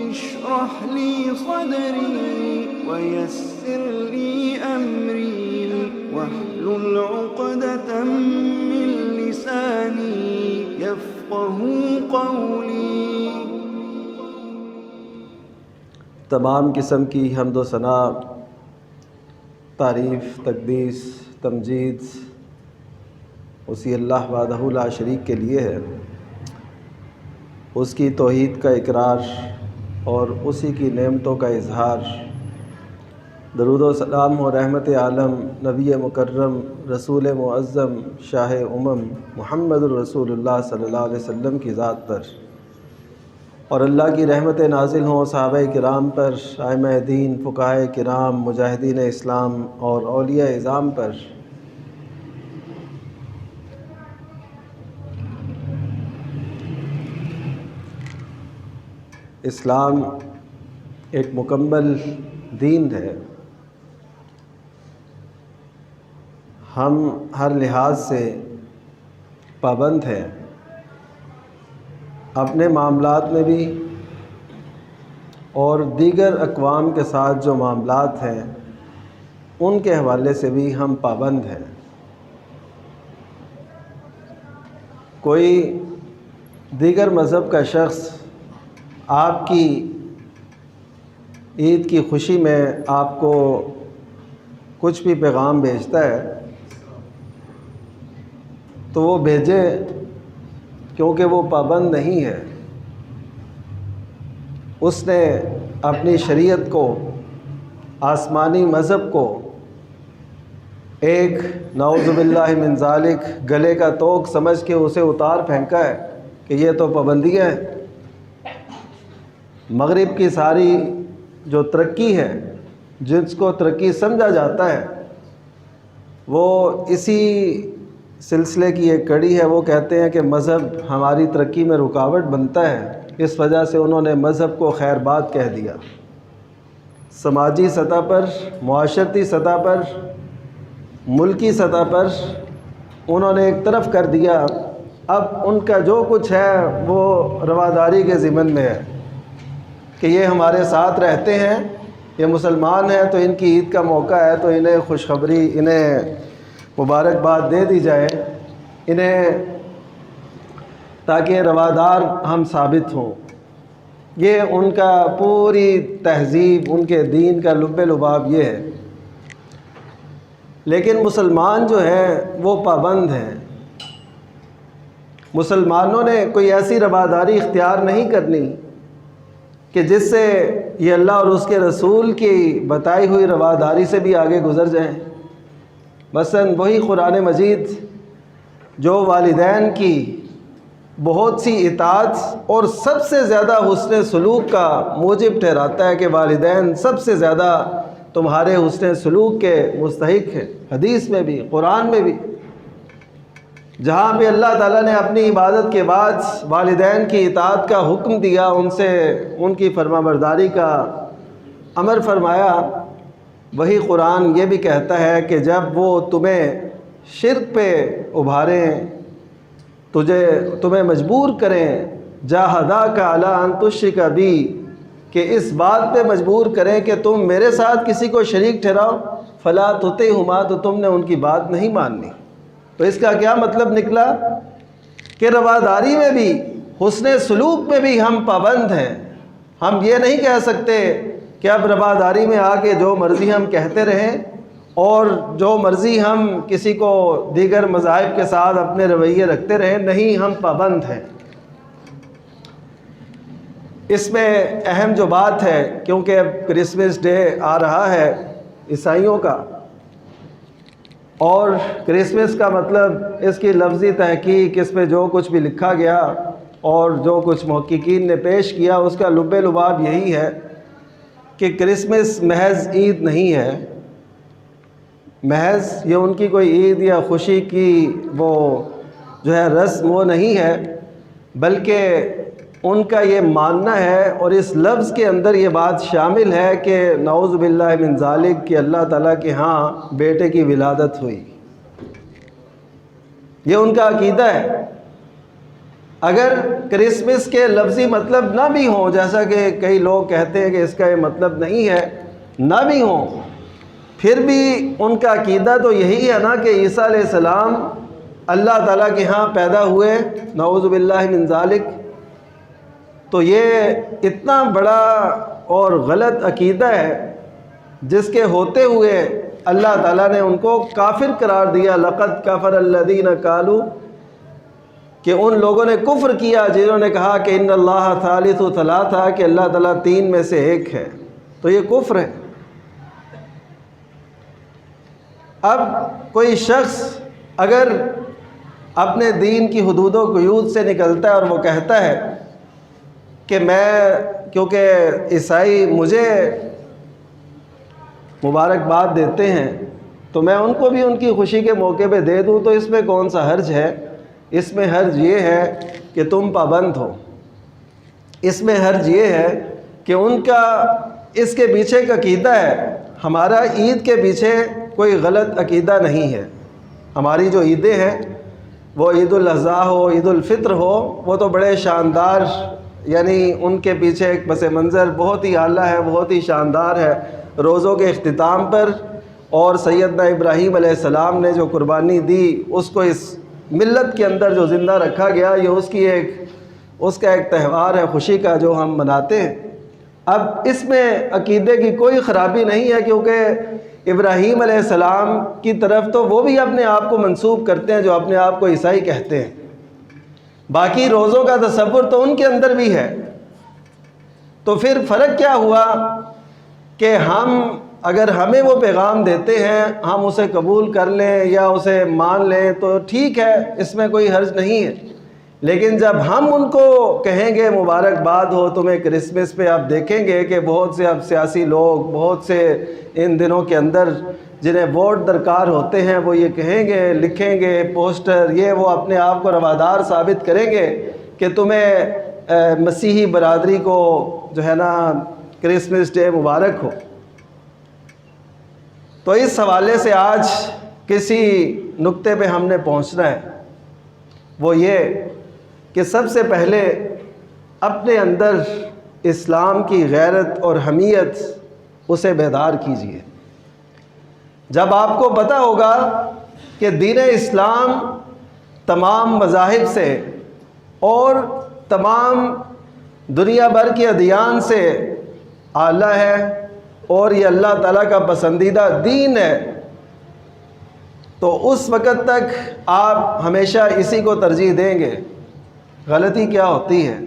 اشرح لي صدري ويسر لي أمري واحلل عقدة من لساني يفقهوا قولي۔ تمام قسم کی حمد و ثنا، تعریف، تقدیس، تمجید اسی اللہ وحدہ لا شریک کے لیے ہے۔ اس کی توحید کا اقرار اور اسی کی نعمتوں کا اظہار۔ درود و سلام و رحمت عالم نبی مکرم رسول معظم شاہ محمد الرسول اللہ صلی اللہ علیہ وسلم کی ذات پر، اور اللہ کی رحمت نازل ہوں صحابہ کرام پر، ائمہ دین، فقہاء کرام، مجاہدین اسلام اور اولیاء اعظام پر۔ اسلام ایک مکمل دین ہے۔ ہم ہر لحاظ سے پابند ہیں، اپنے معاملات میں بھی اور دیگر اقوام کے ساتھ جو معاملات ہیں ان کے حوالے سے بھی ہم پابند ہیں۔ کوئی دیگر مذہب کا شخص آپ کی عید کی خوشی میں آپ کو کچھ بھی پیغام بھیجتا ہے تو وہ بھیجے، کیونکہ وہ پابند نہیں ہے۔ اس نے اپنی شریعت کو، آسمانی مذہب کو ایک نعوذ باللہ من ذالک گلے کا توق سمجھ کے اسے اتار پھینکا ہے کہ یہ تو پابندیاں ہیں۔ مغرب کی ساری جو ترقی ہے، جس کو ترقی سمجھا جاتا ہے، وہ اسی سلسلے کی ایک کڑی ہے۔ وہ کہتے ہیں کہ مذہب ہماری ترقی میں رکاوٹ بنتا ہے، اس وجہ سے انہوں نے مذہب کو خیر بات کہہ دیا۔ سماجی سطح پر، معاشرتی سطح پر، ملکی سطح پر انہوں نے ایک طرف کر دیا۔ اب ان کا جو کچھ ہے وہ رواداری کے ضمن میں ہے کہ یہ ہمارے ساتھ رہتے ہیں، یہ مسلمان ہیں، تو ان کی عید کا موقع ہے تو انہیں خوشخبری، انہیں مبارکباد دے دی جائے، انہیں تاکہ روادار ہم ثابت ہوں۔ یہ ان کا پوری تہذیب، ان کے دین کا لب لباب یہ ہے۔ لیکن مسلمان جو ہیں وہ پابند ہیں۔ مسلمانوں نے کوئی ایسی رواداری اختیار نہیں کرنی کہ جس سے یہ اللہ اور اس کے رسول کی بتائی ہوئی رواداری سے بھی آگے گزر جائیں۔ مثلاً وہی قرآن مجید جو والدین کی بہت سی اطاعت اور سب سے زیادہ حسن سلوک کا موجب ٹھہراتا ہے کہ والدین سب سے زیادہ تمہارے حسن سلوک کے مستحق ہیں، حدیث میں بھی، قرآن میں بھی، جہاں پہ اللہ تعالیٰ نے اپنی عبادت کے بعد والدین کی اطاعت کا حکم دیا، ان سے ان کی فرما برداری کا امر فرمایا، وہی قرآن یہ بھی کہتا ہے کہ جب وہ تمہیں شرک پہ ابھاریں، تمہیں مجبور کریں، جاہداک علی ان تشرک بی، کہ اس بات پہ مجبور کریں کہ تم میرے ساتھ کسی کو شریک ٹھہراؤ، فلا تطعہما، تو تم نے ان کی بات نہیں ماننی۔ تو اس کا کیا مطلب نکلا کہ رواداری میں بھی، حسن سلوک میں بھی ہم پابند ہیں۔ ہم یہ نہیں کہہ سکتے کہ اب رواداری میں آ کے جو مرضی ہم کہتے رہیں اور جو مرضی ہم کسی کو دیگر مذاہب کے ساتھ اپنے رویے رکھتے رہیں، نہیں، ہم پابند ہیں۔ اس میں اہم جو بات ہے، کیونکہ اب کرسمس ڈے آ رہا ہے عیسائیوں کا، اور کرسمس کا مطلب اس کی لفظی تحقیق، اس پہ جو کچھ بھی لکھا گیا اور جو کچھ محققین نے پیش کیا، اس کا لب لباب یہی ہے کہ کرسمس محض عید نہیں ہے، محض یہ ان کی کوئی عید یا خوشی کی وہ جو ہے رسم وہ نہیں ہے، بلکہ ان کا یہ ماننا ہے، اور اس لفظ کے اندر یہ بات شامل ہے کہ نعوذ باللہ من ذالک کہ اللہ تعالیٰ کے ہاں بیٹے کی ولادت ہوئی۔ یہ ان کا عقیدہ ہے۔ اگر کرسمس کے لفظی مطلب نہ بھی ہوں، جیسا کہ کئی لوگ کہتے ہیں کہ اس کا یہ مطلب نہیں ہے، نہ بھی ہوں، پھر بھی ان کا عقیدہ تو یہی ہے نا کہ عیسیٰ علیہ السلام اللہ تعالیٰ کے ہاں پیدا ہوئے، نعوذ باللہ من ذالک۔ تو یہ اتنا بڑا اور غلط عقیدہ ہے جس کے ہوتے ہوئے اللہ تعالیٰ نے ان کو کافر قرار دیا، لقد کفر الذین قالوا، کہ ان لوگوں نے کفر کیا جنہوں نے کہا کہ ان اللہ ثالث ثلاثہ، کہ اللہ تعالیٰ تین میں سے ایک ہے، تو یہ کفر ہے۔ اب کوئی شخص اگر اپنے دین کی حدود و قیود سے نکلتا ہے اور وہ کہتا ہے کہ میں، کیونکہ عیسائی مجھے مبارکباد دیتے ہیں تو میں ان کو بھی ان کی خوشی کے موقع پہ دے دوں، تو اس میں کون سا حرج ہے؟ اس میں حرج یہ ہے کہ تم پابند ہو، اس میں حرج یہ ہے کہ ان کا اس کے پیچھے کا عقیدہ ہے۔ ہمارا عید کے پیچھے کوئی غلط عقیدہ نہیں ہے، ہماری جو عیدیں ہیں وہ عید الاضحیٰ ہو، عید الفطر ہو، وہ تو بڑے شاندار، یعنی ان کے پیچھے ایک پس منظر بہت ہی اعلیٰ ہے، بہت ہی شاندار ہے۔ روزوں کے اختتام پر اور سیدنا ابراہیم علیہ السلام نے جو قربانی دی، اس کو اس ملت کے اندر جو زندہ رکھا گیا، یہ اس کا ایک تہوار ہے خوشی کا جو ہم مناتے ہیں۔ اب اس میں عقیدے کی کوئی خرابی نہیں ہے، کیونکہ ابراہیم علیہ السلام کی طرف تو وہ بھی اپنے آپ کو منسوب کرتے ہیں جو اپنے آپ کو عیسائی کہتے ہیں، باقی روزوں کا تصور تو ان کے اندر بھی ہے۔ تو پھر فرق کیا ہوا کہ اگر ہمیں وہ پیغام دیتے ہیں ہم اسے قبول کر لیں یا اسے مان لیں تو ٹھیک ہے، اس میں کوئی حرج نہیں ہے، لیکن جب ہم ان کو کہیں گے مبارکباد ہو تمہیں کرسمس پہ، آپ دیکھیں گے کہ بہت سے اب سیاسی لوگ، بہت سے ان دنوں کے اندر جنہیں ووٹ درکار ہوتے ہیں، وہ یہ کہیں گے، لکھیں گے پوسٹر، یہ وہ اپنے آپ کو روادار ثابت کریں گے کہ تمہیں مسیحی برادری کو جو ہے نا کرسمس ڈے مبارک ہو۔ تو اس حوالے سے آج کسی نقطے پہ ہم نے پہنچنا ہے، وہ یہ کہ سب سے پہلے اپنے اندر اسلام کی غیرت اور حمیت اسے بیدار کیجیے۔ جب آپ کو پتہ ہوگا کہ دین اسلام تمام مذاہب سے اور تمام دنیا بھر کے ادیان سے اعلیٰ ہے اور یہ اللہ تعالیٰ کا پسندیدہ دین ہے، تو اس وقت تک آپ ہمیشہ اسی کو ترجیح دیں گے۔ غلطی کیا ہوتی ہے؟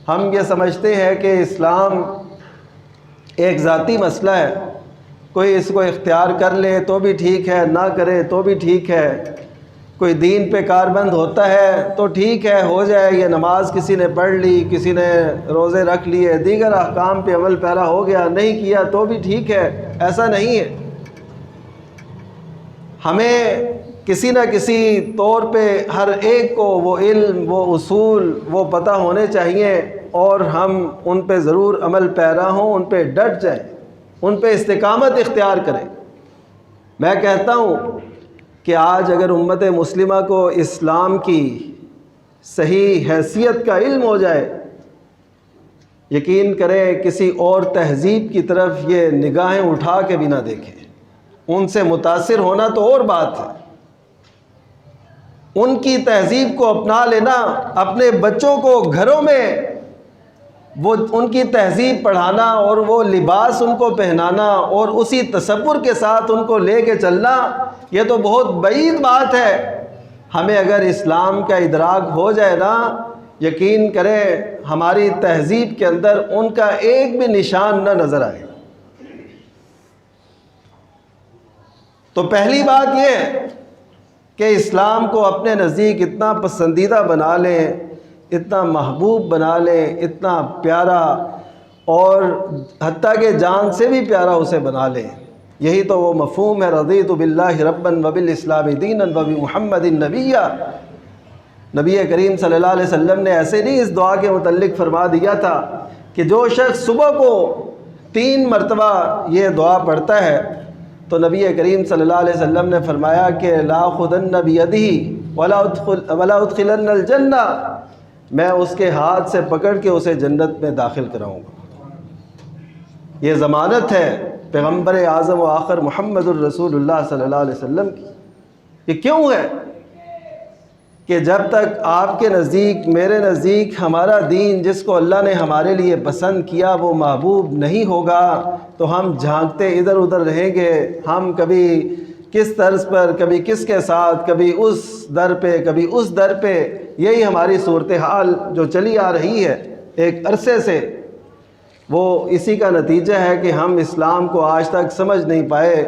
ہم یہ سمجھتے ہیں کہ اسلام ایک ذاتی مسئلہ ہے، کوئی اس کو اختیار کر لے تو بھی ٹھیک ہے، نہ کرے تو بھی ٹھیک ہے، کوئی دین پہ کاربند ہوتا ہے تو ٹھیک ہے، ہو جائے، یہ نماز کسی نے پڑھ لی، کسی نے روزے رکھ لیے، دیگر احکام پہ عمل پیرا ہو گیا، نہیں کیا تو بھی ٹھیک ہے، ایسا نہیں ہے۔ ہمیں کسی نہ کسی طور پہ ہر ایک کو وہ علم، وہ اصول، وہ پتہ ہونے چاہیے اور ہم ان پہ ضرور عمل پیرا ہوں، ان پہ ڈٹ جائیں، ان پہ استقامت اختیار کریں۔ میں کہتا ہوں کہ آج اگر امت مسلمہ کو اسلام کی صحیح حیثیت کا علم ہو جائے، یقین کریں کسی اور تہذیب کی طرف یہ نگاہیں اٹھا کے بھی نہ دیکھیں، ان سے متاثر ہونا تو اور بات ہے، ان کی تہذیب کو اپنا لینا، اپنے بچوں کو گھروں میں وہ ان کی تہذیب پڑھانا اور وہ لباس ان کو پہنانا اور اسی تصور کے ساتھ ان کو لے کے چلنا، یہ تو بہت بعید بات ہے۔ ہمیں اگر اسلام کا ادراک ہو جائے نا، یقین کریں ہماری تہذیب کے اندر ان کا ایک بھی نشان نہ نظر آئے۔ تو پہلی بات یہ ہے کہ اسلام کو اپنے نزدیک اتنا پسندیدہ بنا لیں، اتنا محبوب بنا لیں، اتنا پیارا، اور حتیٰ کہ جان سے بھی پیارا اسے بنا لیں۔ یہی تو وہ مفہوم ہے، رضیت باللہ ربا وبالاسلام دینا وبمحمد نبیا۔ نبی کریم صلی اللہ علیہ وسلم نے ایسے نہیں اس دعا کے متعلق فرما دیا تھا کہ جو شخص صبح کو 3 مرتبہ یہ دعا پڑھتا ہے تو نبی کریم صلی اللہ علیہ وسلم نے فرمایا کہ لا خذن بیدہ ولا ادخلن الجنہ، میں اس کے ہاتھ سے پکڑ کے اسے جنت میں داخل کراؤں گا۔ یہ ضمانت ہے پیغمبر اعظم و آخر محمد الرسول اللہ صلی اللہ علیہ وسلم کی۔ یہ کیوں ہے کہ جب تک آپ کے نزدیک، میرے نزدیک ہمارا دین جس کو اللہ نے ہمارے لیے پسند کیا وہ محبوب نہیں ہوگا تو ہم جھانکتے ادھر ادھر رہیں گے۔ ہم کبھی کس طرز پر، کبھی کس کے ساتھ، کبھی اس در پہ، کبھی اس در پہ، یہی ہماری صورتحال جو چلی آ رہی ہے ایک عرصے سے، وہ اسی کا نتیجہ ہے کہ ہم اسلام کو آج تک سمجھ نہیں پائے،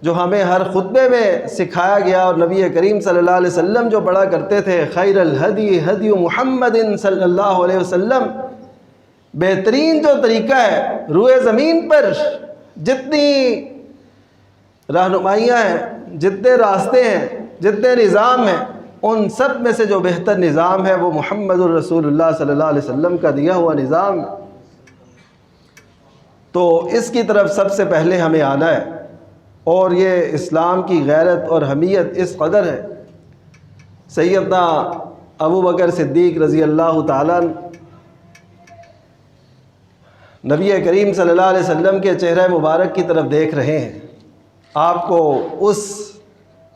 جو ہمیں ہر خطبے میں سکھایا گیا اور نبی کریم صلی اللہ علیہ وسلم جو پڑھا کرتے تھے، خیر الہدی ہدی محمد صلی اللہ علیہ وسلم، بہترین جو طریقہ ہے روئے زمین پر، جتنی رہنمائیاں ہیں، جتنے راستے ہیں، جتنے نظام ہیں، ان سب میں سے جو بہتر نظام ہے وہ محمد الرسول اللہ صلی اللہ علیہ وسلم کا دیا ہوا نظام ہے۔ تو اس کی طرف سب سے پہلے ہمیں آنا ہے، اور یہ اسلام کی غیرت اور حمیت اس قدر ہے۔ سیدنا ابو بکر صدیق رضی اللہ تعالیٰ نبی کریم صلی اللہ علیہ وسلم کے چہرہ مبارک کی طرف دیکھ رہے ہیں۔ آپ کو اس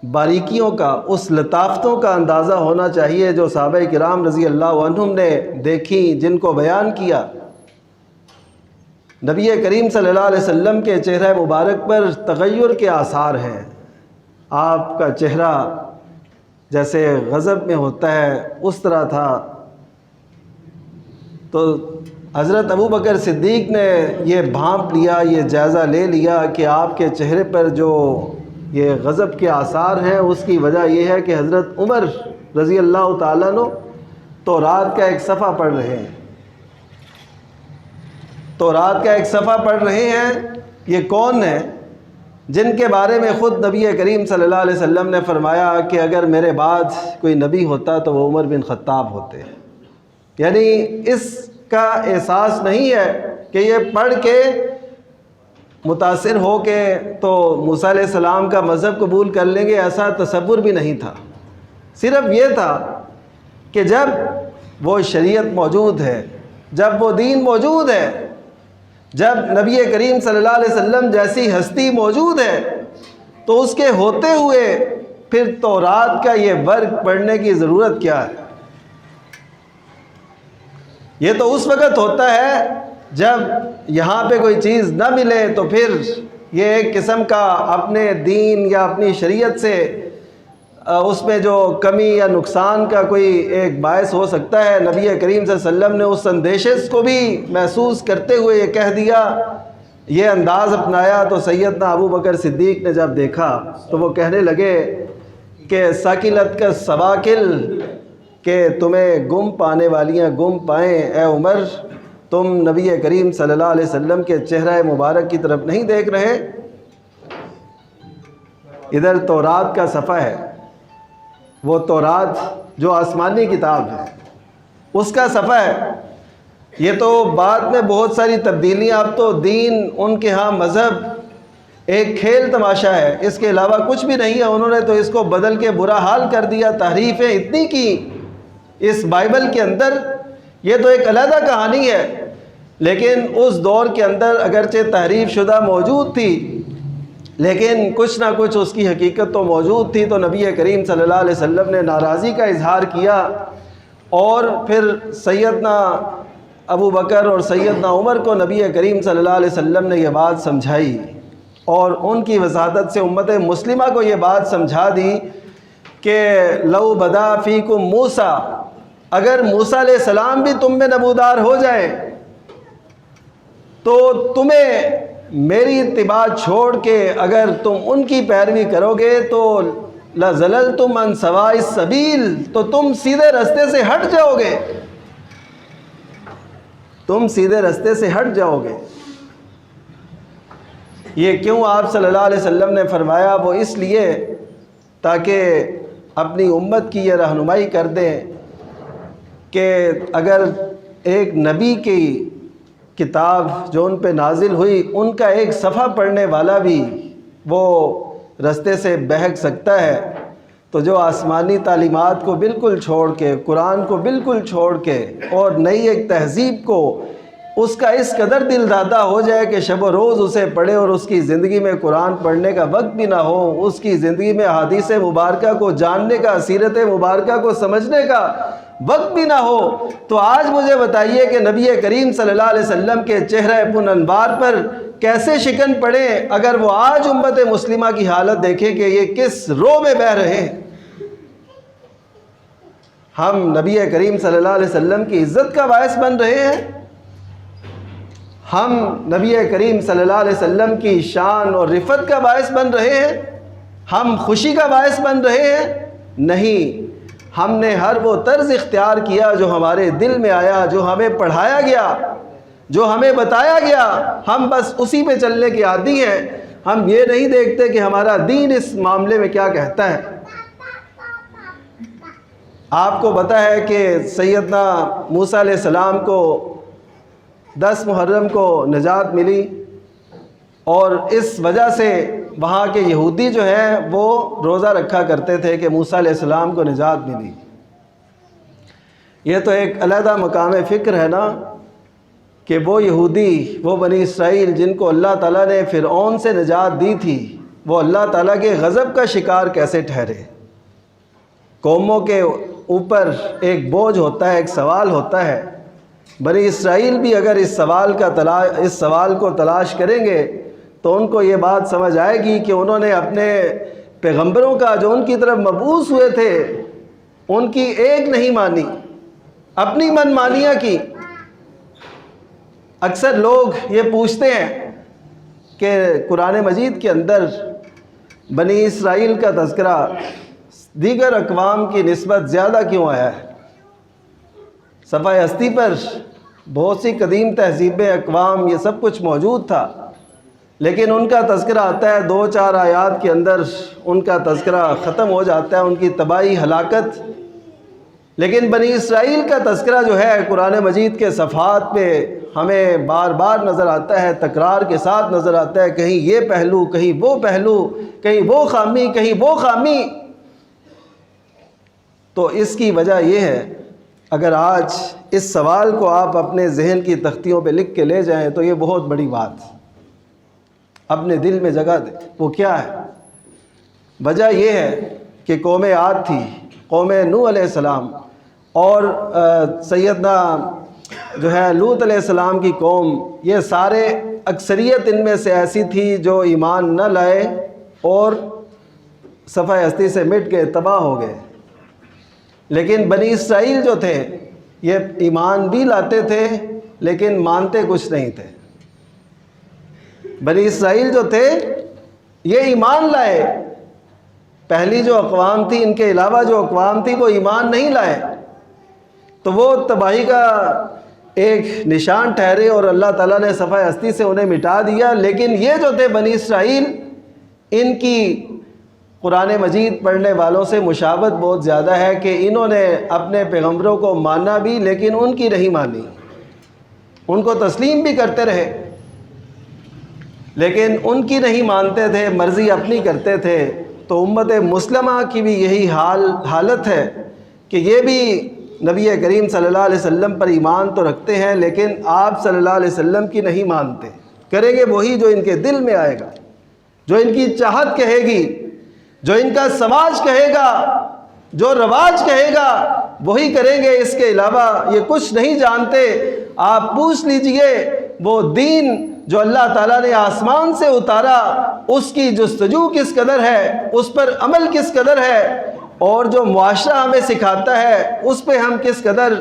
باریکیوں کا، اس لطافتوں کا اندازہ ہونا چاہیے جو صحابہ کرام رضی اللہ عنہم نے دیکھی، جن کو بیان کیا۔ نبی کریم صلی اللہ علیہ وسلم کے چہرہ مبارک پر تغیر کے آثار ہیں۔ آپ کا چہرہ جیسے غضب میں ہوتا ہے اس طرح تھا۔ تو حضرت ابو بکر صدیق نے یہ بھانپ لیا، یہ جائزہ لے لیا کہ آپ کے چہرے پر جو یہ غضب کے آثار ہیں، اس کی وجہ یہ ہے کہ حضرت عمر رضی اللہ تعالیٰ عنہ تورات کا ایک صفحہ پڑھ رہے ہیں۔ تورات کا ایک صفحہ پڑھ رہے ہیں۔ یہ کون ہیں؟ جن کے بارے میں خود نبی کریم صلی اللہ علیہ وسلم نے فرمایا کہ اگر میرے بعد کوئی نبی ہوتا تو وہ عمر بن خطاب ہوتے۔ یعنی اس کا احساس نہیں ہے کہ یہ پڑھ کے متاثر ہو کے تو موسیٰ علیہ السلام کا مذہب قبول کر لیں گے، ایسا تصور بھی نہیں تھا۔ صرف یہ تھا کہ جب وہ شریعت موجود ہے، جب وہ دین موجود ہے، جب نبی کریم صلی اللہ علیہ وسلم جیسی ہستی موجود ہے، تو اس کے ہوتے ہوئے پھر تورات کا یہ ورق پڑھنے کی ضرورت کیا ہے؟ یہ تو اس وقت ہوتا ہے جب یہاں پہ کوئی چیز نہ ملے، تو پھر یہ ایک قسم کا اپنے دین یا اپنی شریعت سے اس میں جو کمی یا نقصان کا کوئی ایک باعث ہو سکتا ہے۔ نبی کریم صلی اللہ علیہ وسلم نے اس اندیشے کو بھی محسوس کرتے ہوئے یہ کہہ دیا، یہ انداز اپنایا۔ تو سیدنا ابو بکر صدیق نے جب دیکھا تو وہ کہنے لگے کہ ثقلت کا سواکل، کہ تمہیں گم پانے والیاں گم پائیں۔ اے عمر، تم نبی کریم صلی اللہ علیہ وسلم کے چہرہ مبارک کی طرف نہیں دیکھ رہے؟ ادھر تورات کا صفحہ ہے، وہ تورات جو آسمانی کتاب ہے اس کا صفحہ ہے۔ یہ تو بعد میں بہت ساری تبدیلیاں، اب تو دین ان کے ہاں مذہب ایک کھیل تماشا ہے، اس کے علاوہ کچھ بھی نہیں ہے۔ انہوں نے تو اس کو بدل کے برا حال کر دیا، تحریفیں اتنی کی اس بائبل کے اندر۔ یہ تو ایک علیحدہ کہانی ہے، لیکن اس دور کے اندر اگرچہ تحریف شدہ موجود تھی، لیکن کچھ نہ کچھ اس کی حقیقت تو موجود تھی۔ تو نبی کریم صلی اللہ علیہ وسلم نے ناراضی کا اظہار کیا، اور پھر سیدنا ابو بکر اور سیدنا عمر کو نبی کریم صلی اللہ علیہ وسلم نے یہ بات سمجھائی، اور ان کی وساطت سے امت مسلمہ کو یہ بات سمجھا دی کہ لو بدا فیکم موسیٰ، اگر موسیٰ علیہ السلام بھی تم میں نمودار ہو جائیں تو تمہیں میری اتباع چھوڑ کے اگر تم ان کی پیروی کرو گے تو لَزَلَلْتُمْ عَنْ سَوَاءِ السَّبِيلِ، تو تم سیدھے رستے سے ہٹ جاؤ گے، تم سیدھے رستے سے ہٹ جاؤ گے۔ یہ کیوں آپ صلی اللہ علیہ وسلم نے فرمایا؟ وہ اس لیے تاکہ اپنی امت کی یہ رہنمائی کر دیں کہ اگر ایک نبی کی کتاب جو ان پہ نازل ہوئی، ان کا ایک صفحہ پڑھنے والا بھی وہ رستے سے بہک سکتا ہے، تو جو آسمانی تعلیمات کو بالکل چھوڑ کے، قرآن کو بالکل چھوڑ کے اور نئی ایک تہذیب کو اس کا اس قدر دل دادا ہو جائے کہ شب و روز اسے پڑھے اور اس کی زندگی میں قرآن پڑھنے کا وقت بھی نہ ہو، اس کی زندگی میں احادیث مبارکہ کو جاننے کا، سیرت مبارکہ کو سمجھنے کا وقت بھی نہ ہو، تو آج مجھے بتائیے کہ نبی کریم صلی اللہ علیہ وسلم کے چہرہ پن انوار پر کیسے شکن پڑے اگر وہ آج امت مسلمہ کی حالت دیکھیں کہ یہ کس رو میں بہہ رہے ہیں۔ ہم نبی کریم صلی اللہ علیہ وسلم کی عزت کا باعث بن رہے ہیں، ہم نبی کریم صلی اللہ علیہ وسلم کی شان اور رفعت کا باعث بن رہے ہیں، ہم خوشی کا باعث بن رہے ہیں؟ نہیں، ہم نے ہر وہ طرز اختیار کیا جو ہمارے دل میں آیا، جو ہمیں پڑھایا گیا، جو ہمیں بتایا گیا، ہم بس اسی پہ چلنے کے عادی ہیں۔ ہم یہ نہیں دیکھتے کہ ہمارا دین اس معاملے میں کیا کہتا ہے۔ آپ کو پتہ ہے کہ سیدنا موسیٰ علیہ السلام کو 10 محرم کو نجات ملی، اور اس وجہ سے وہاں کے یہودی جو ہیں وہ روزہ رکھا کرتے تھے کہ موسیٰ علیہ السلام کو نجات ملی۔ یہ تو ایک علیحدہ مقام فکر ہے نا کہ وہ یہودی، وہ بنی اسرائیل جن کو اللہ تعالیٰ نے فرعون سے نجات دی تھی، وہ اللہ تعالیٰ کے غضب کا شکار کیسے ٹھہرے۔ قوموں کے اوپر ایک بوجھ ہوتا ہے، ایک سوال ہوتا ہے۔ بنی اسرائیل بھی اگر اس سوال کو تلاش کریں گے تو ان کو یہ بات سمجھ آئے گی کہ انہوں نے اپنے پیغمبروں کا جو ان کی طرف مبعوث ہوئے تھے ان کی ایک نہیں مانی، اپنی من مانیاں کی۔ اکثر لوگ یہ پوچھتے ہیں کہ قرآن مجید کے اندر بنی اسرائیل کا تذکرہ دیگر اقوام کی نسبت زیادہ کیوں آیا ہے؟ صفحہ ہستی پر بہت سی قدیم تہذیبیں، اقوام، یہ سب کچھ موجود تھا، لیکن ان کا تذکرہ آتا ہے 2-4 آیات کے اندر ان کا تذکرہ ختم ہو جاتا ہے، ان کی تباہی، ہلاکت۔ لیکن بنی اسرائیل کا تذکرہ جو ہے قرآن مجید کے صفحات پہ ہمیں بار بار نظر آتا ہے، تکرار کے ساتھ نظر آتا ہے، کہیں یہ پہلو، کہیں وہ پہلو، کہیں وہ خامی، کہیں وہ خامی۔ تو اس کی وجہ یہ ہے، اگر آج اس سوال کو آپ اپنے ذہن کی تختیوں پہ لکھ کے لے جائیں تو یہ بہت بڑی بات اپنے دل میں جگہ دیں۔ وہ کیا ہے؟ وجہ یہ ہے کہ قوم عاد تھی، قوم نوح علیہ السلام، اور سیدنا جو ہے لوط علیہ السلام کی قوم، یہ سارے اکثریت ان میں سے ایسی تھی جو ایمان نہ لائے اور صفحہ ہستی سے مٹ کے تباہ ہو گئے۔ لیکن بنی اسرائیل جو تھے یہ ایمان بھی لاتے تھے لیکن مانتے کچھ نہیں تھے۔ بنی اسرائیل جو تھے یہ ایمان لائے، پہلی جو اقوام تھی، ان کے علاوہ جو اقوام تھی وہ ایمان نہیں لائے، تو وہ تباہی کا ایک نشان ٹھہرے اور اللہ تعالیٰ نے صفحہ ہستی سے انہیں مٹا دیا۔ لیکن یہ جو تھے بنی اسرائیل، ان کی قرآن مجید پڑھنے والوں سے مشابہت بہت زیادہ ہے کہ انہوں نے اپنے پیغمبروں کو مانا بھی لیکن ان کی نہیں مانی، ان کو تسلیم بھی کرتے رہے لیکن ان کی نہیں مانتے تھے، مرضی اپنی کرتے تھے۔ تو امت مسلمہ کی بھی یہی حالت ہے کہ یہ بھی نبی کریم صلی اللہ علیہ وسلم پر ایمان تو رکھتے ہیں لیکن آپ صلی اللہ علیہ وسلم کی نہیں مانتے، کریں گے وہی جو ان کے دل میں آئے گا، جو ان کی چاہت کہے گی، جو ان کا سماج کہے گا، جو رواج کہے گا وہی کریں گے، اس کے علاوہ یہ کچھ نہیں جانتے۔ آپ پوچھ لیجئے وہ دین جو اللہ تعالیٰ نے آسمان سے اتارا اس کی جستجو کس قدر ہے، اس پر عمل کس قدر ہے، اور جو معاشرہ ہمیں سکھاتا ہے اس پہ ہم کس قدر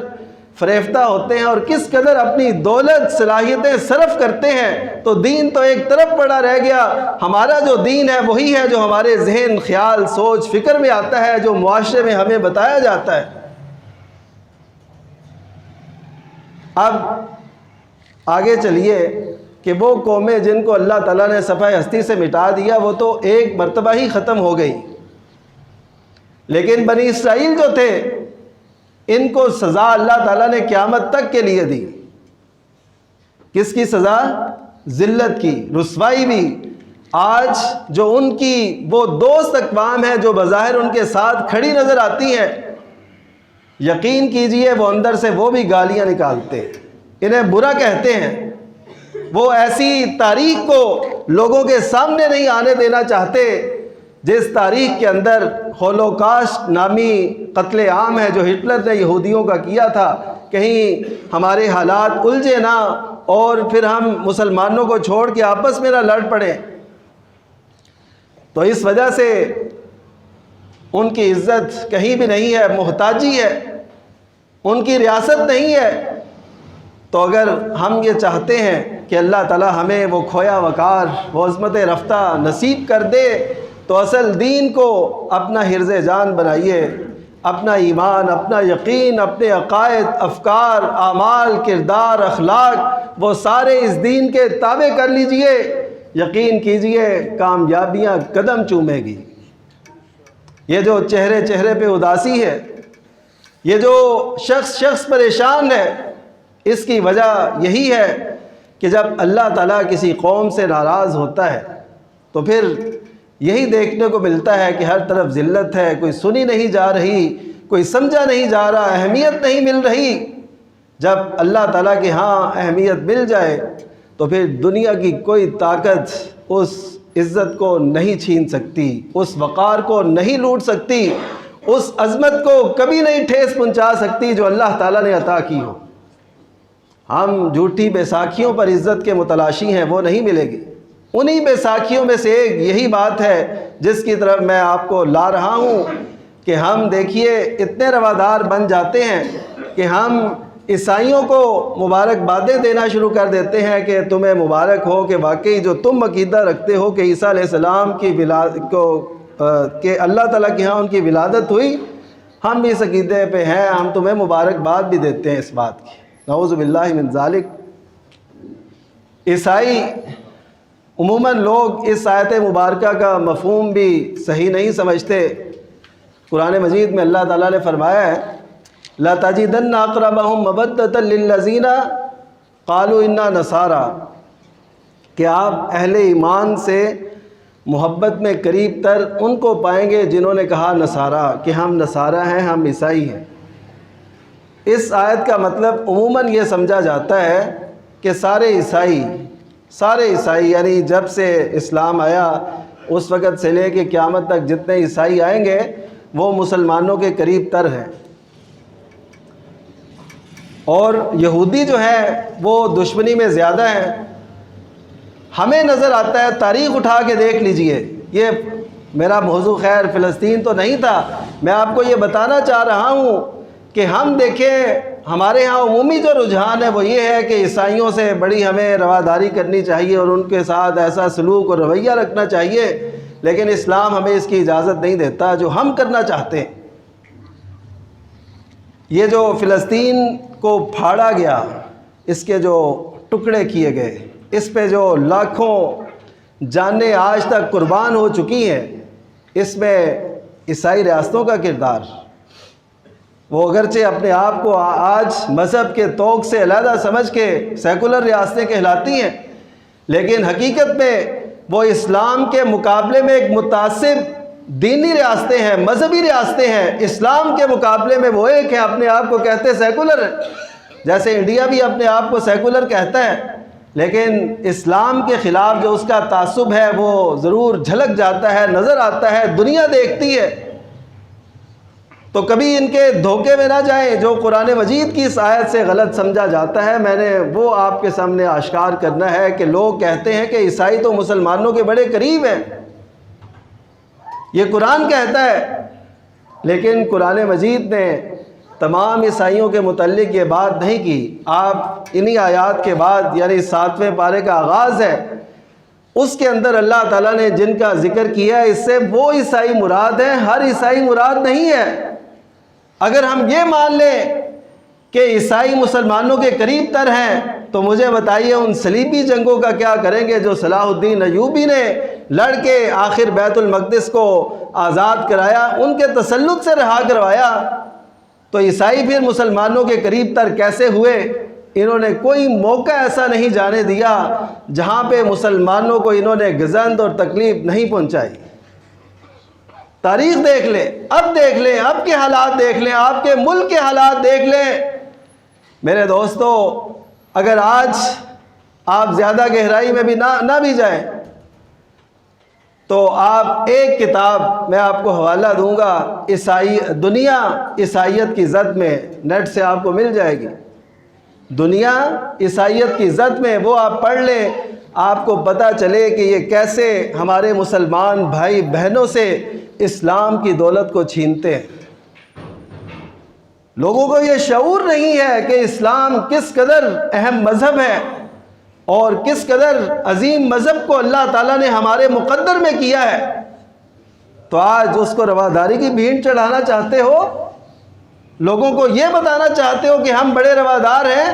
فریفتہ ہوتے ہیں اور کس قدر اپنی دولت، صلاحیتیں صرف کرتے ہیں۔ تو دین تو ایک طرف پڑا رہ گیا، ہمارا جو دین ہے وہی ہے جو ہمارے ذہن، خیال، سوچ، فکر میں آتا ہے، جو معاشرے میں ہمیں بتایا جاتا ہے۔ اب آگے چلیے کہ وہ قومیں جن کو اللہ تعالیٰ نے صفحہ ہستی سے مٹا دیا وہ تو ایک مرتبہ ہی ختم ہو گئی، لیکن بنی اسرائیل جو تھے ان کو سزا اللہ تعالیٰ نے قیامت تک کے لیے دی۔ کس کی سزا؟ ذلت کی، رسوائی بھی، آج جو ان کی وہ دوست اقوام ہیں جو بظاہر ان کے ساتھ کھڑی نظر آتی ہیں، یقین کیجئے وہ اندر سے وہ بھی گالیاں نکالتے ہیں، انہیں برا کہتے ہیں، وہ ایسی تاریخ کو لوگوں کے سامنے نہیں آنے دینا چاہتے جس تاریخ کے اندر ہولوکاسٹ نامی قتل عام ہے جو ہٹلر نے یہودیوں کا کیا تھا، کہیں ہمارے حالات الجھے نہ اور پھر ہم مسلمانوں کو چھوڑ کے آپس میں نہ لڑ پڑیں۔ تو اس وجہ سے ان کی عزت کہیں بھی نہیں ہے، محتاجی ہے، ان کی ریاست نہیں ہے۔ تو اگر ہم یہ چاہتے ہیں کہ اللہ تعالی ہمیں وہ کھویا وقار، وہ عظمت رفتہ نصیب کر دے، تو اصل دین کو اپنا حرز جان بنائیے، اپنا ایمان، اپنا یقین، اپنے عقائد، افکار، اعمال، کردار، اخلاق وہ سارے اس دین کے تابع کر لیجئے، یقین کیجئے کامیابیاں قدم چومے گی۔ یہ جو چہرے چہرے پہ اداسی ہے، یہ جو شخص پریشان ہے، اس کی وجہ یہی ہے کہ جب اللہ تعالیٰ کسی قوم سے ناراض ہوتا ہے تو پھر یہی دیکھنے کو ملتا ہے کہ ہر طرف ذلت ہے، کوئی سنی نہیں جا رہی، کوئی سمجھا نہیں جا رہا، اہمیت نہیں مل رہی۔ جب اللہ تعالیٰ کے ہاں اہمیت مل جائے تو پھر دنیا کی کوئی طاقت اس عزت کو نہیں چھین سکتی، اس وقار کو نہیں لوٹ سکتی، اس عظمت کو کبھی نہیں ٹھیس پہنچا سکتی جو اللہ تعالیٰ نے عطا کی ہو۔ ہم جھوٹی بیساکھیوں پر عزت کے متلاشی ہیں، وہ نہیں ملے گی۔ انہی بیساکھیوں میں سے ایک یہی بات ہے جس کی طرف میں آپ کو لا رہا ہوں کہ ہم دیکھیے اتنے روادار بن جاتے ہیں کہ ہم عیسائیوں کو مبارکبادیں دینا شروع کر دیتے ہیں کہ تمہیں مبارک ہو کہ واقعی جو تم عقیدہ رکھتے ہو کہ عیسیٰ علیہ السلام کی کہ اللہ تعالیٰ کی ہاں ان کی ولادت ہوئی، ہم بھی اس عقیدے پہ ہیں، ہم تمہیں مبارکباد بھی دیتے ہیں اس بات کی۔ نعوذ باللہ من ذالک۔ عیسائی عموماً لوگ اس آیت مبارکہ کا مفہوم بھی صحیح نہیں سمجھتے۔ قرآن مجید میں اللہ تعالیٰ نے فرمایا ہے لَتَجِدَنَّ أَقْرَبَهُمْ مَوَدَّةً لِلَّذِينَ قَالُوا إِنَّا نَصَارَىٰ، کہ آپ اہل ایمان سے محبت میں قریب تر ان کو پائیں گے جنہوں نے کہا نصارہ، کہ ہم نصارہ ہیں، ہم عیسائی ہیں۔ اس آیت کا مطلب عموماً یہ سمجھا جاتا ہے کہ سارے عیسائی یعنی جب سے اسلام آیا اس وقت سے لے کے قیامت تک جتنے عیسائی آئیں گے وہ مسلمانوں کے قریب تر ہیں، اور یہودی جو ہیں وہ دشمنی میں زیادہ ہیں۔ ہمیں نظر آتا ہے، تاریخ اٹھا کے دیکھ لیجئے، یہ میرا موضوع خیر فلسطین تو نہیں تھا، میں آپ کو یہ بتانا چاہ رہا ہوں کہ ہم دیکھیں ہمارے ہاں عمومی جو رجحان ہے وہ یہ ہے کہ عیسائیوں سے بڑی ہمیں رواداری کرنی چاہیے اور ان کے ساتھ ایسا سلوک اور رویہ رکھنا چاہیے، لیکن اسلام ہمیں اس کی اجازت نہیں دیتا جو ہم کرنا چاہتے ہیں۔ یہ جو فلسطین کو پھاڑا گیا، اس کے جو ٹکڑے کیے گئے، اس پہ جو لاکھوں جانیں آج تک قربان ہو چکی ہیں، اس میں عیسائی ریاستوں کا کردار، وہ اگرچہ اپنے آپ کو آج مذہب کے طوق سے علیحدہ سمجھ کے سیکولر ریاستیں کہلاتی ہیں، لیکن حقیقت میں وہ اسلام کے مقابلے میں ایک متعصب دینی ریاستیں ہیں، مذہبی ریاستیں ہیں۔ اسلام کے مقابلے میں وہ ایک ہیں، اپنے آپ کو کہتے سیکولر ہیں، جیسے انڈیا بھی اپنے آپ کو سیکولر کہتا ہے، لیکن اسلام کے خلاف جو اس کا تعصب ہے وہ ضرور جھلک جاتا ہے، نظر آتا ہے، دنیا دیکھتی ہے۔ تو کبھی ان کے دھوکے میں نہ جائیں جو قرآن مجید کی اس آیت سے غلط سمجھا جاتا ہے۔ میں نے وہ آپ کے سامنے آشکار کرنا ہے کہ لوگ کہتے ہیں کہ عیسائی تو مسلمانوں کے بڑے قریب ہیں، یہ قرآن کہتا ہے، لیکن قرآن مجید نے تمام عیسائیوں کے متعلق یہ بات نہیں کی۔ آپ انہی آیات کے بعد یعنی 7ویں پارے کا آغاز ہے، اس کے اندر اللہ تعالیٰ نے جن کا ذکر کیا ہے اس سے وہ عیسائی مراد ہیں، ہر عیسائی مراد نہیں ہے۔ اگر ہم یہ مان لیں کہ عیسائی مسلمانوں کے قریب تر ہیں تو مجھے بتائیے ان صلیبی جنگوں کا کیا کریں گے جو صلاح الدین ایوبی نے لڑ کے آخر بیت المقدس کو آزاد کرایا، ان کے تسلط سے رہا کروایا، تو عیسائی پھر مسلمانوں کے قریب تر کیسے ہوئے؟ انہوں نے کوئی موقع ایسا نہیں جانے دیا جہاں پہ مسلمانوں کو انہوں نے گزند اور تکلیف نہیں پہنچائی۔ تاریخ دیکھ لیں، اب دیکھ لیں، اب کے حالات دیکھ لیں، آپ کے ملک کے حالات دیکھ لیں۔ میرے دوستو، اگر آج آپ زیادہ گہرائی میں بھی نہ بھی جائیں تو آپ ایک کتاب میں آپ کو حوالہ دوں گا، دنیا عیسائیت کی زد میں، نیٹ سے آپ کو مل جائے گی، دنیا عیسائیت کی زد میں، وہ آپ پڑھ لیں، آپ کو پتہ چلے کہ یہ کیسے ہمارے مسلمان بھائی بہنوں سے اسلام کی دولت کو چھینتے ہیں۔ لوگوں کو یہ شعور نہیں ہے کہ اسلام کس قدر اہم مذہب ہے اور کس قدر عظیم مذہب کو اللہ تعالیٰ نے ہمارے مقدر میں کیا ہے۔ تو آج اس کو رواداری کی بھیڑ چڑھانا چاہتے ہو، لوگوں کو یہ بتانا چاہتے ہو کہ ہم بڑے روادار ہیں،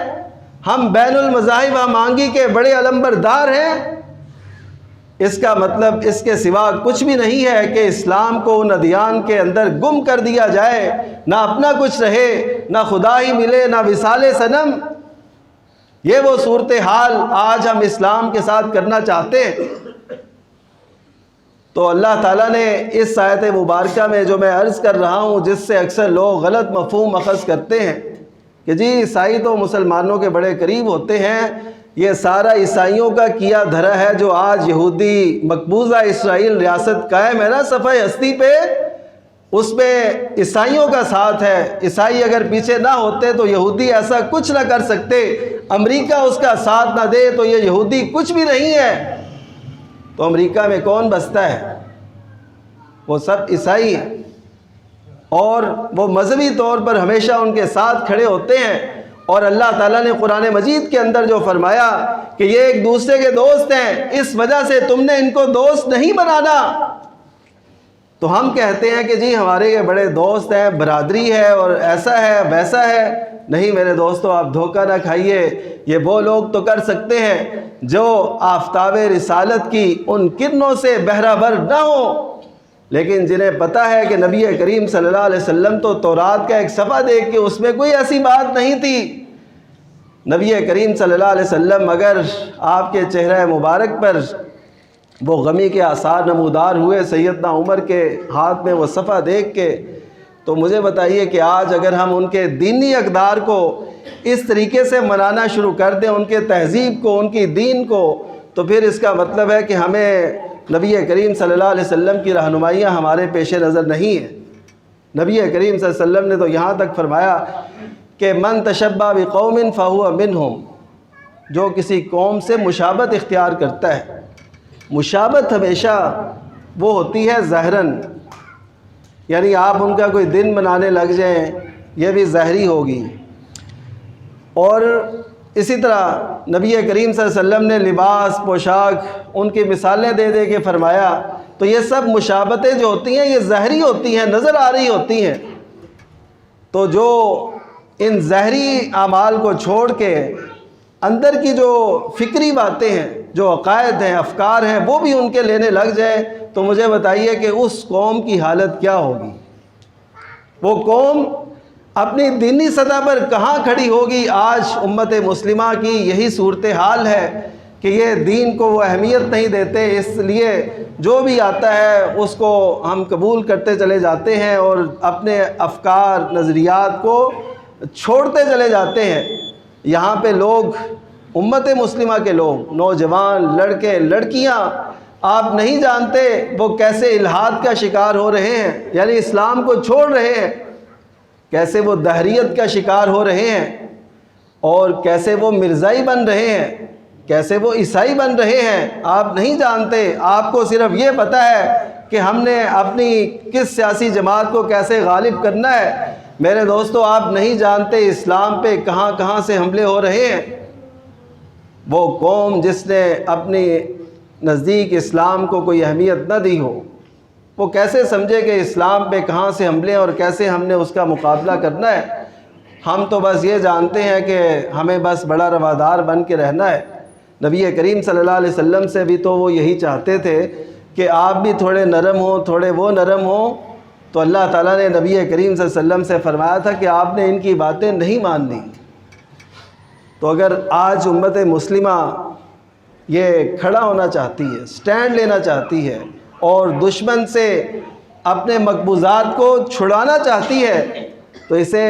ہم بین المذاہب ہم آنگی کے بڑے علمبردار ہیں۔ اس کا مطلب اس کے سوا کچھ بھی نہیں ہے کہ اسلام کو ان ادیان کے اندر گم کر دیا جائے، نہ اپنا کچھ رہے، نہ خدا ہی ملے، نہ وصال صنم۔ یہ وہ صورتحال آج ہم اسلام کے ساتھ کرنا چاہتے ہیں۔ تو اللہ تعالیٰ نے اس آیت مبارکہ میں جو میں عرض کر رہا ہوں، جس سے اکثر لوگ غلط مفہوم اخذ کرتے ہیں کہ جی عیسائی تو مسلمانوں کے بڑے قریب ہوتے ہیں، یہ سارا عیسائیوں کا کیا دھرا ہے جو آج یہودی مقبوضہ اسرائیل ریاست قائم ہے نا صفحہ ہستی پہ، اس پہ عیسائیوں کا ساتھ ہے۔ عیسائی اگر پیچھے نہ ہوتے تو یہودی ایسا کچھ نہ کر سکتے، امریکہ اس کا ساتھ نہ دے تو یہ یہودی کچھ بھی نہیں ہے۔ تو امریکہ میں کون بستا ہے؟ وہ سب عیسائی ہیں، اور وہ مذہبی طور پر ہمیشہ ان کے ساتھ کھڑے ہوتے ہیں۔ اور اللہ تعالیٰ نے قرآن مجید کے اندر جو فرمایا کہ یہ ایک دوسرے کے دوست ہیں، اس وجہ سے تم نے ان کو دوست نہیں بنانا۔ تو ہم کہتے ہیں کہ جی ہمارے یہ بڑے دوست ہیں، برادری ہے اور ایسا ہے ویسا ہے۔ نہیں میرے دوستو، آپ دھوکہ نہ کھائیے۔ یہ وہ لوگ تو کر سکتے ہیں جو آفتاب رسالت کی ان کرنوں سے بہرہ بر نہ ہوں، لیکن جنہیں پتہ ہے کہ نبی کریم صلی اللہ علیہ وسلم تو تورات کا ایک صفحہ دیکھ کے اس میں کوئی ایسی بات نہیں تھی۔ نبی کریم صلی اللہ علیہ وسلم اگر آپ کے چہرہ مبارک پر وہ غمی کے آثار نمودار ہوئے سیدنا عمر کے ہاتھ میں وہ صفحہ دیکھ کے، تو مجھے بتائیے کہ آج اگر ہم ان کے دینی اقدار کو اس طریقے سے منانا شروع کر دیں، ان کے تہذیب کو، ان کی دین کو، تو پھر اس کا مطلب ہے کہ ہمیں نبی کریم صلی اللہ علیہ وسلم کی رہنمائیاں ہمارے پیش نظر نہیں ہیں۔ نبی کریم صلی اللہ علیہ وسلم نے تو یہاں تک فرمایا کہ من تشبہ بقوم فہو منہم، جو کسی قوم سے مشابہت اختیار کرتا ہے۔ مشابہت ہمیشہ وہ ہوتی ہے ظاہراً، یعنی آپ ان کا کوئی دن منانے لگ جائیں، یہ بھی ظاہری ہوگی۔ اور اسی طرح نبی کریم صلی اللہ علیہ وسلم نے لباس، پوشاک، ان کی مثالیں دے دے کے فرمایا۔ تو یہ سب مشابہتیں جو ہوتی ہیں یہ ظاہری ہوتی ہیں، نظر آ رہی ہوتی ہیں۔ تو جو ان ظاہری اعمال کو چھوڑ کے اندر کی جو فکری باتیں ہیں، جو عقائد ہیں، افکار ہیں، وہ بھی ان کے لینے لگ جائیں، تو مجھے بتائیے کہ اس قوم کی حالت کیا ہوگی؟ وہ قوم اپنی دینی سطح پر کہاں کھڑی ہوگی؟ آج امت مسلمہ کی یہی صورتحال ہے کہ یہ دین کو وہ اہمیت نہیں دیتے، اس لیے جو بھی آتا ہے اس کو ہم قبول کرتے چلے جاتے ہیں اور اپنے افکار، نظریات کو چھوڑتے چلے جاتے ہیں۔ یہاں پہ لوگ، امت مسلمہ کے لوگ، نوجوان، لڑکے، لڑکیاں، آپ نہیں جانتے وہ کیسے الحاد کا شکار ہو رہے ہیں، یعنی اسلام کو چھوڑ رہے ہیں، کیسے وہ دہریت کا شکار ہو رہے ہیں، اور کیسے وہ مرزائی بن رہے ہیں، کیسے وہ عیسائی بن رہے ہیں، آپ نہیں جانتے۔ آپ کو صرف یہ پتہ ہے کہ ہم نے اپنی کس سیاسی جماعت کو کیسے غالب کرنا ہے۔ میرے دوستو، آپ نہیں جانتے اسلام پہ کہاں کہاں سے حملے ہو رہے ہیں۔ وہ قوم جس نے اپنی نزدیک اسلام کو کوئی اہمیت نہ دی ہو، وہ کیسے سمجھے کہ اسلام پہ کہاں سے حملے اور کیسے ہم نے اس کا مقابلہ کرنا ہے؟ ہم تو بس یہ جانتے ہیں کہ ہمیں بس بڑا روادار بن کے رہنا ہے۔ نبی کریم صلی اللہ علیہ وسلم سے بھی تو وہ یہی چاہتے تھے کہ آپ بھی تھوڑے نرم ہوں، تھوڑے وہ نرم ہوں۔ تو اللہ تعالیٰ نے نبی کریم صلی اللہ علیہ وسلم سے فرمایا تھا کہ آپ نے ان کی باتیں نہیں ماننی۔ تو اگر آج امت مسلمہ یہ کھڑا ہونا چاہتی ہے، سٹینڈ لینا چاہتی ہے اور دشمن سے اپنے مقبوضات کو چھڑانا چاہتی ہے، تو اسے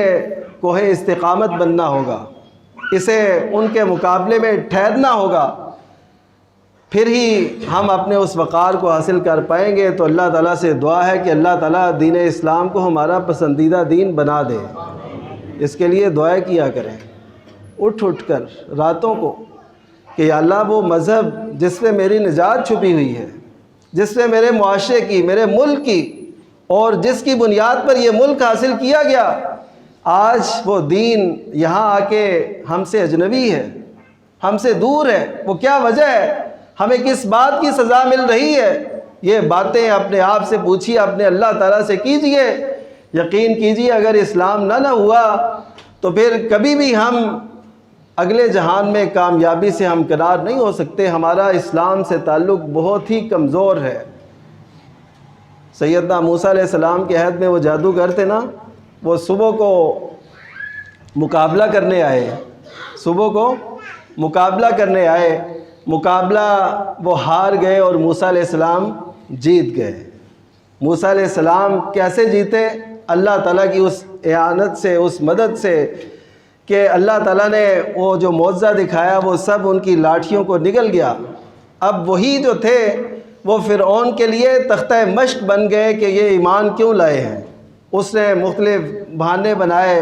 کوہ استقامت بننا ہوگا، اسے ان کے مقابلے میں ٹھہرنا ہوگا، پھر ہی ہم اپنے اس وقار کو حاصل کر پائیں گے۔ تو اللہ تعالیٰ سے دعا ہے کہ اللہ تعالیٰ دین اسلام کو ہمارا پسندیدہ دین بنا دے۔ اس کے لیے دعائیں کیا کریں اٹھ کر راتوں کو کہ یا اللہ وہ مذہب جس میں میری نجات چھپی ہوئی ہے، جس میں میرے معاشرے کی، میرے ملک کی، اور جس کی بنیاد پر یہ ملک حاصل کیا گیا، آج وہ دین یہاں آ کے ہم سے اجنبی ہے، ہم سے دور ہے۔ وہ کیا وجہ ہے؟ ہمیں کس بات کی سزا مل رہی ہے؟ یہ باتیں اپنے آپ سے پوچھیے، اپنے اللہ تعالیٰ سے کیجئے۔ یقین کیجئے اگر اسلام نہ ہوا تو پھر کبھی بھی ہم اگلے جہان میں کامیابی سے ہمکنار نہیں ہو سکتے۔ ہمارا اسلام سے تعلق بہت ہی کمزور ہے۔ سیدنا موسیٰ علیہ السلام کے عہد میں وہ جادوگر تھے نا، وہ صبح کو مقابلہ کرنے آئے، صبح کو مقابلہ کرنے آئے، مقابلہ وہ ہار گئے اور موسیٰ علیہ السلام جیت گئے۔ موسیٰ علیہ السلام کیسے جیتے؟ اللہ تعالیٰ کی اس اعانت سے، اس مدد سے کہ اللہ تعالیٰ نے وہ جو معجزہ دکھایا وہ سب ان کی لاٹھیوں کو نگل گیا۔ اب وہی جو تھے وہ فرعون کے لیے تختہ مشق بن گئے کہ یہ ایمان کیوں لائے ہیں۔ اس نے مختلف بہانے بنائے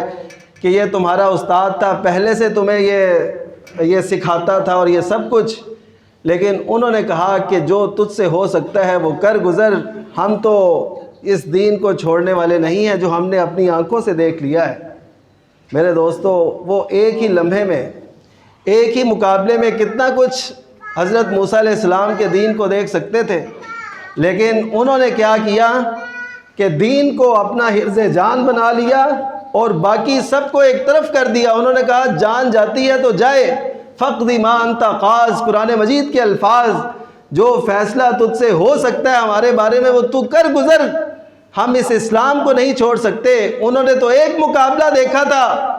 کہ یہ تمہارا استاد تھا، پہلے سے تمہیں یہ سکھاتا تھا اور یہ سب کچھ، لیکن انہوں نے کہا کہ جو تجھ سے ہو سکتا ہے وہ کر گزر، ہم تو اس دین کو چھوڑنے والے نہیں ہیں جو ہم نے اپنی آنکھوں سے دیکھ لیا ہے۔ میرے دوستو، وہ ایک ہی لمحے میں، ایک ہی مقابلے میں کتنا کچھ حضرت موسیٰ علیہ السلام کے دین کو دیکھ سکتے تھے، لیکن انہوں نے کیا کیا کہ دین کو اپنا حرز جان بنا لیا اور باقی سب کو ایک طرف کر دیا۔ انہوں نے کہا جان جاتی ہے تو جائے، فَاقْضِ مَا أَنْتَ قَاضٍ، قرآن مجید کے الفاظ، جو فیصلہ تجھ سے ہو سکتا ہے ہمارے بارے میں وہ تو کر گزر، ہم اس اسلام کو نہیں چھوڑ سکتے۔ انہوں نے تو ایک مقابلہ دیکھا تھا،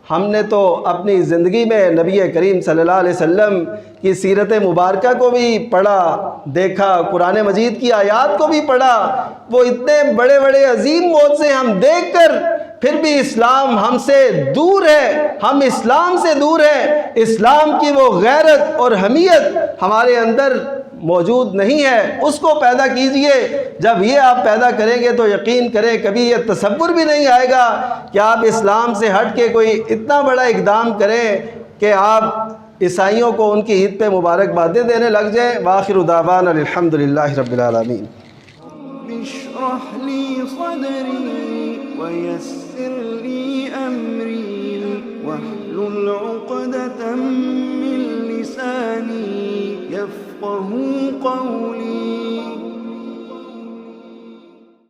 ہم نے تو اپنی زندگی میں نبی کریم صلی اللہ علیہ وسلم کی سیرت مبارکہ کو بھی پڑھا، دیکھا، قرآن مجید کی آیات کو بھی پڑھا۔ وہ اتنے بڑے بڑے عظیم معجزے ہم دیکھ کر پھر بھی اسلام ہم سے دور ہے، ہم اسلام سے دور ہیں۔ اسلام کی وہ غیرت اور حمیت ہمارے اندر موجود نہیں ہے، اس کو پیدا کیجئے۔ جب یہ آپ پیدا کریں گے تو یقین کریں کبھی یہ تصور بھی نہیں آئے گا کہ آپ اسلام سے ہٹ کے کوئی اتنا بڑا اقدام کریں کہ آپ عیسائیوں کو ان کی عید پہ مبارکبادیں دینے لگ جائیں۔ وآخر دعوانا الحمدللہ رب العالمین۔ اشرح لي صدري ويسر لي أمري واحلل عقدة من لساني يفقه قولي